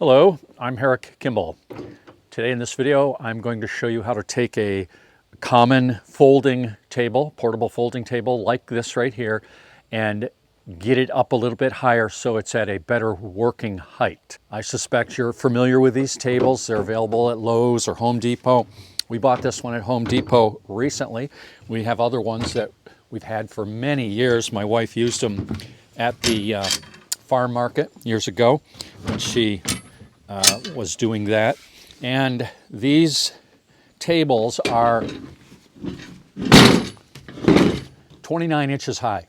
Hello, I'm Herrick Kimball. Today in this video, I'm going to show you how to take a common folding table, portable folding table like this right here, and get it up a little bit higher so it's at a better working height. I suspect you're familiar with these tables. They're available at Lowe's or Home Depot. We bought this one at Home Depot recently. We have other ones that we've had for many years. My wife used them at the farm market years ago when she was doing that. And these tables are 29 inches high,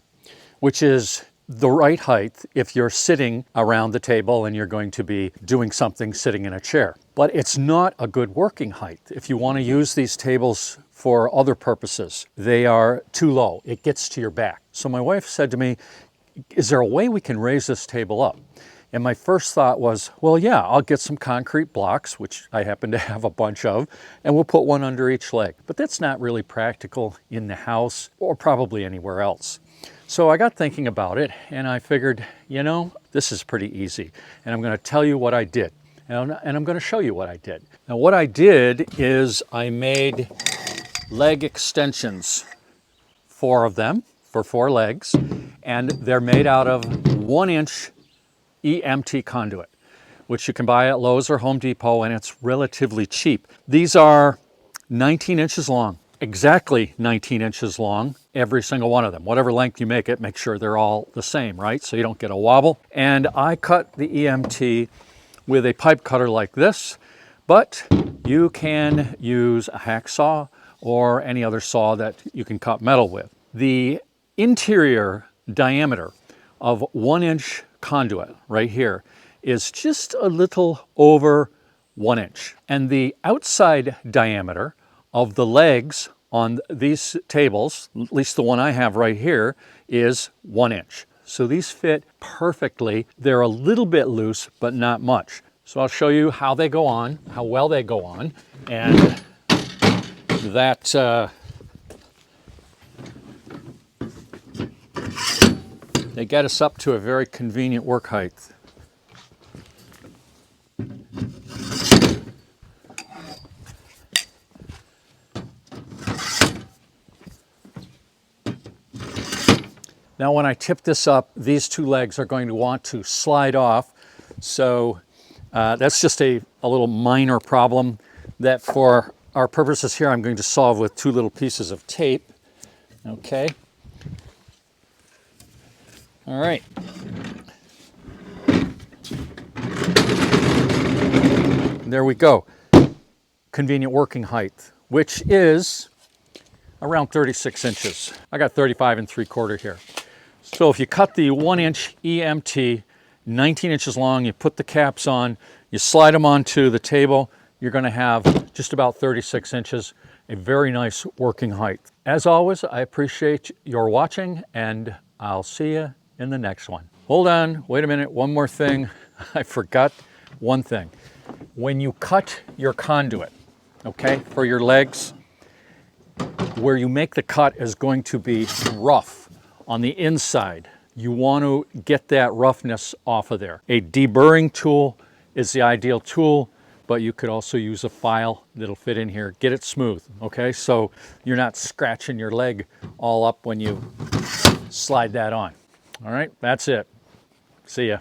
which is the right height if you're sitting around the table and you're going to be doing something sitting in a chair. But it's not a good working height. If you want to use these tables for other purposes, they are too low. It gets to your back. So my wife said to me, is there a way we can raise this table up? And my first thought was, well, yeah, I'll get some concrete blocks, which I happen to have a bunch of, and we'll put one under each leg. But that's not really practical in the house or probably anywhere else. So I got thinking about it and I figured, you know, this is pretty easy. And I'm going to tell you what I did. And I'm going to show you what I did. Now, what I did is I made leg extensions, 4 of them for 4 legs, and they're made out of 1-inch EMT conduit, which you can buy at Lowe's or Home Depot, and it's relatively cheap. These are 19 inches long, exactly 19 inches long, every single one of them. Whatever length you make it, make sure they're all the same, right? So you don't get a wobble. And I cut the EMT with a pipe cutter like this, but you can use a hacksaw or any other saw that you can cut metal with. The interior diameter of 1-inch conduit right here is just a little over 1 inch. And the outside diameter of the legs on these tables, at least the one I have right here, is 1 inch. So these fit perfectly. They're a little bit loose, but not much. So I'll show you how they go on, how well they go on, and that they get us up to a very convenient work height. Now when I tip this up, these 2 legs are going to want to slide off. So that's just a little minor problem that for our purposes here, I'm going to solve with 2 little pieces of tape. Okay. All right. There we go. Convenient working height, which is around 36 inches. I got 35 3/4 here. So if you cut the 1-inch EMT, 19 inches long, you put the caps on, you slide them onto the table, you're going to have just about 36 inches, a very nice working height. As always, I appreciate your watching, and I'll see you in the next one. Hold on, wait a minute, one more thing. I forgot one thing. When you cut your conduit, okay, for your legs, where you make the cut is going to be rough on the inside. You want to get that roughness off of there. A deburring tool is the ideal tool, but you could also use a file that'll fit in here. Get it smooth, okay? So you're not scratching your leg all up when you slide that on. All right, that's it. See ya.